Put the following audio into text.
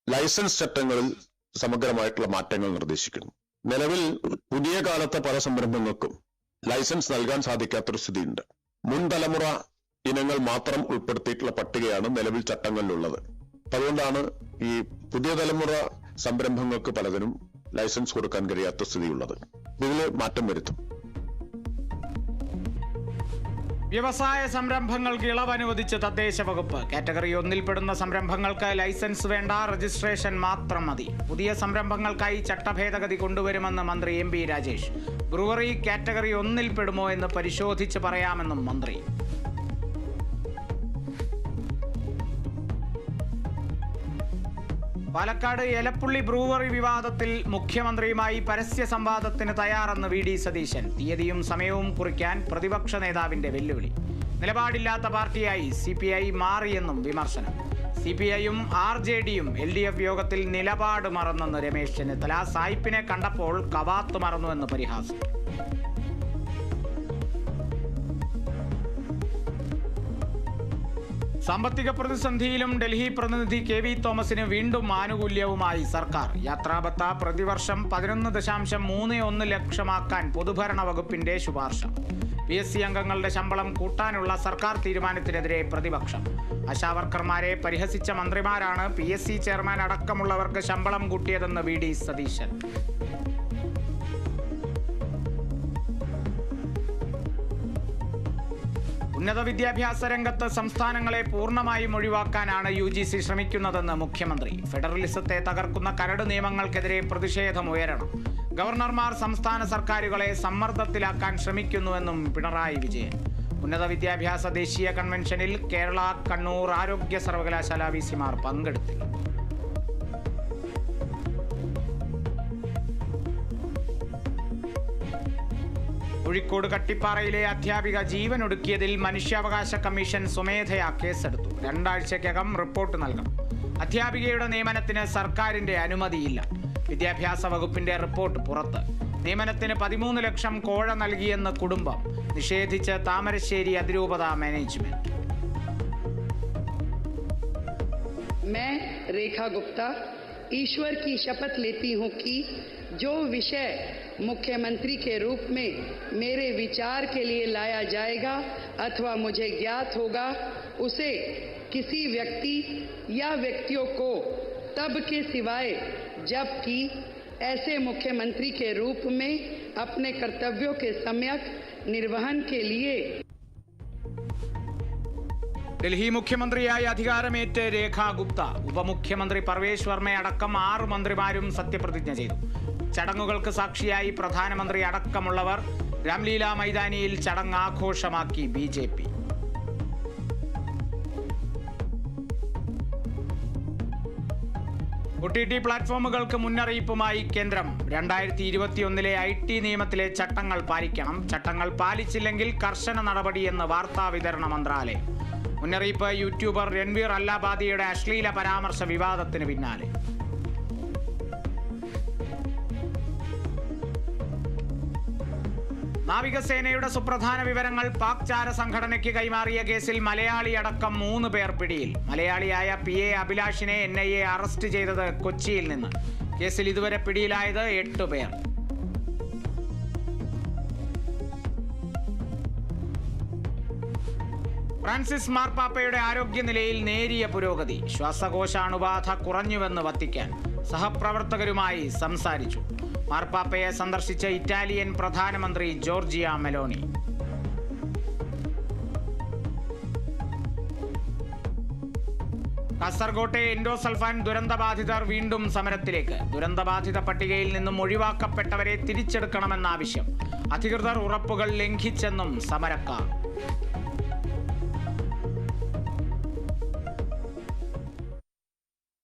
Licence ചട്ടങ്ങളിൽ സമഗ്രമായിട്ടുള്ള മാറ്റങ്ങൾ നിർദ്ദേശിക്കുന്നു. നിലവിൽ പുതിയ കാലത്തെ പല സംരംഭങ്ങൾക്കും ലൈസൻസ് നൽകാൻ സാധിക്കാത്തൊരു സ്ഥിതിയുണ്ട്. മുൻ തലമുറ ഇനങ്ങൾ മാത്രം ഉൾപ്പെടുത്തിയിട്ടുള്ള പട്ടികയാണ് നിലവിൽ ചട്ടങ്ങളിലുള്ളത്. അതുകൊണ്ടാണ് ഈ പുതിയ തലമുറ സംരംഭങ്ങൾക്ക് പലതിനും ലൈസൻസ് കൊടുക്കാൻ കഴിയാത്ത സ്ഥിതിയുള്ളത്. ഇതിൽ മാറ്റം വരുത്തും. വ്യവസായ സംരംഭങ്ങൾക്ക് ഇളവ് അനുവദിച്ച് തദ്ദേശ വകുപ്പ്. കാറ്റഗറി 1 സംരംഭങ്ങൾക്ക് ലൈസൻസ് വേണ്ട, രജിസ്ട്രേഷൻ മാത്രം മതി. പുതിയ സംരംഭങ്ങൾക്കായി ചട്ടഭേദഗതി കൊണ്ടുവരുമെന്ന് മന്ത്രി MP രാജേഷ്. ബ്രൂവറി കാറ്റഗറി 1 എന്ന് പരിശോധിച്ച് പറയാമെന്നും മന്ത്രി. പാലക്കാട് എലപ്പുള്ളി ബ്രൂവറി വിവാദത്തിൽ മുഖ്യമന്ത്രിയുമായി പരസ്യ സംവാദത്തിന് തയ്യാറെന്ന് VD സതീശൻ. തീയതിയും സമയവും കുറിക്കാൻ പ്രതിപക്ഷ നേതാവിന്റെ വെല്ലുവിളി. നിലപാടില്ലാത്ത പാർട്ടിയായി CPI മാറിയെന്നും വിമർശനം. CPIയും RJDയും LDF യോഗത്തിൽ നിലപാട് മറന്നെന്ന് രമേശ് ചെന്നിത്തല. സായിപ്പിനെ കണ്ടപ്പോൾ കവാത്ത് മറന്നുവെന്ന് പരിഹാസം. സാമ്പത്തിക പ്രതിസന്ധിയിലും ഡൽഹി പ്രതിനിധി KV തോമസിന് വീണ്ടും ആനുകൂല്യവുമായി സർക്കാർ. യാത്രാബത്ത പ്രതിവർഷം 11.31 ലക്ഷമാക്കാൻ പൊതുഭരണ വകുപ്പിന്റെ ശുപാർശ. PSC അംഗങ്ങളുടെ ശമ്പളം കൂട്ടാനുള്ള സർക്കാർ തീരുമാനത്തിനെതിരെ പ്രതിപക്ഷം. ആശാവർക്കർമാരെ പരിഹസിച്ച മന്ത്രിമാരാണ് PSC ചെയർമാൻ അടക്കമുള്ളവർക്ക് ശമ്പളം കൂട്ടിയതെന്ന് VD സതീശൻ. ഉന്നത വിദ്യാഭ്യാസ രംഗത്ത് സംസ്ഥാനങ്ങളെ പൂർണ്ണമായും ഒഴിവാക്കാനാണ് UGC ശ്രമിക്കുന്നതെന്ന് മുഖ്യമന്ത്രി. ഫെഡറലിസത്തെ തകർക്കുന്ന കരട് നിയമങ്ങൾക്കെതിരെ പ്രതിഷേധമുയരണം. ഗവർണർമാർ സംസ്ഥാന സർക്കാരുകളെ സമ്മർദ്ദത്തിലാക്കാൻ ശ്രമിക്കുന്നുവെന്നും പിണറായി വിജയൻ. ഉന്നത വിദ്യാഭ്യാസ ദേശീയ കൺവെൻഷനിൽ കേരള, കണ്ണൂർ ആരോഗ്യ സർവകലാശാല VC-മാർ പങ്കെടുത്തില്ല. കോഴിക്കോട് കട്ടിപ്പാറയിലെ അധ്യാപിക ജീവനൊടുക്കിയതിൽ മനുഷ്യാവകാശ കമ്മീഷൻ സ്വമേധയാ കേസെടുത്തു. 2 ആഴ്ചയ്ക്കകം റിപ്പോർട്ട് നൽകണം. അധ്യാപികയുടെ നിയമനത്തിന് സർക്കാരിന്റെ അനുമതിയില്ല. വിദ്യാഭ്യാസ വകുപ്പിന്റെ റിപ്പോർട്ട് പുറത്ത്. നിയമനത്തിന് 13 ലക്ഷം കോഴ നൽകിയെന്ന് കുടുംബം. നിഷേധിച്ച് താമരശ്ശേരി അതിരൂപത മാനേജ്മെന്റ്. मैं रेखा गुप्ता ईश्वर की शपथ लेती हूं कि जो विषय मुख्यमंत्री के रूप में मेरे विचार के लिए लाया जाएगा अथवा मुझे ज्ञात होगा उसे किसी व्यक्ति या व्यक्तियों को तब के सिवाय जबकि ऐसे मुख्यमंत्री के रूप में अपने कर्तव्यों के सम्यक निर्वहन के लिए. ഡൽഹി മുഖ്യമന്ത്രിയായി അധികാരമേറ്റ് രേഖ ഗുപ്ത. ഉപമുഖ്യമന്ത്രി പർവേഷ് വർമ്മയടക്കം 6 മന്ത്രിമാരും സത്യപ്രതിജ്ഞ ചെയ്തു. ചടങ്ങുകൾക്ക് സാക്ഷിയായി പ്രധാനമന്ത്രി അടക്കമുള്ളവർ. രാംലീല മൈതാനിയിൽ ചടങ്ങ് ആഘോഷമാക്കി BJP. OTT പ്ലാറ്റ്ഫോമുകൾക്ക് മുന്നറിയിപ്പുമായി കേന്ദ്രം. 2021 IT നിയമത്തിലെ ചട്ടങ്ങൾ പാലിക്കണം. ചട്ടങ്ങൾ പാലിച്ചില്ലെങ്കിൽ കർശന നടപടിയെന്ന് വാർത്താ വിതരണ മന്ത്രാലയം. മുന്നറിയിപ്പ് യൂട്യൂബർ രൺവീർ അല്ലാബാദിയുടെ അശ്ലീല പരാമർശ വിവാദത്തിന് പിന്നാലെ. നാവികസേനയുടെ സുപ്രധാന വിവരങ്ങൾ പാക് ചാര സംഘടനയ്ക്ക് കൈമാറിയ കേസിൽ മലയാളി അടക്കം 3 പേർ പിടിയിൽ. മലയാളിയായ PA അഭിലാഷിനെ NIA അറസ്റ്റ് ചെയ്തത് കൊച്ചിയിൽ നിന്ന്. കേസിൽ ഇതുവരെ പിടിയിലായത് 8 പേർ. ഫ്രാൻസിസ് മാർപ്പാപ്പയുടെ ആരോഗ്യനിലയിൽ നേരിയ പുരോഗതി. ശ്വാസകോശാണുബാധ കുറഞ്ഞുവെന്ന് വത്തിക്കാൻ. സഹപ്രവർത്തകരുമായി സംസാരിച്ചു. മാർപ്പാപ്പയെ സന്ദർശിച്ച ഇറ്റാലിയൻ പ്രധാനമന്ത്രി ജോർജിയ മെലോണി. കാസർകോട്ടെ എൻഡോസൾഫാൻ ദുരന്തബാധിതർ വീണ്ടും സമരത്തിലേക്ക്. ദുരന്തബാധിത പട്ടികയിൽ നിന്നും ഒഴിവാക്കപ്പെട്ടവരെ തിരിച്ചെടുക്കണമെന്ന ആവശ്യം. അധികൃതർ ഉറപ്പുകൾ ലംഘിച്ചെന്നും സമരക്കാർ.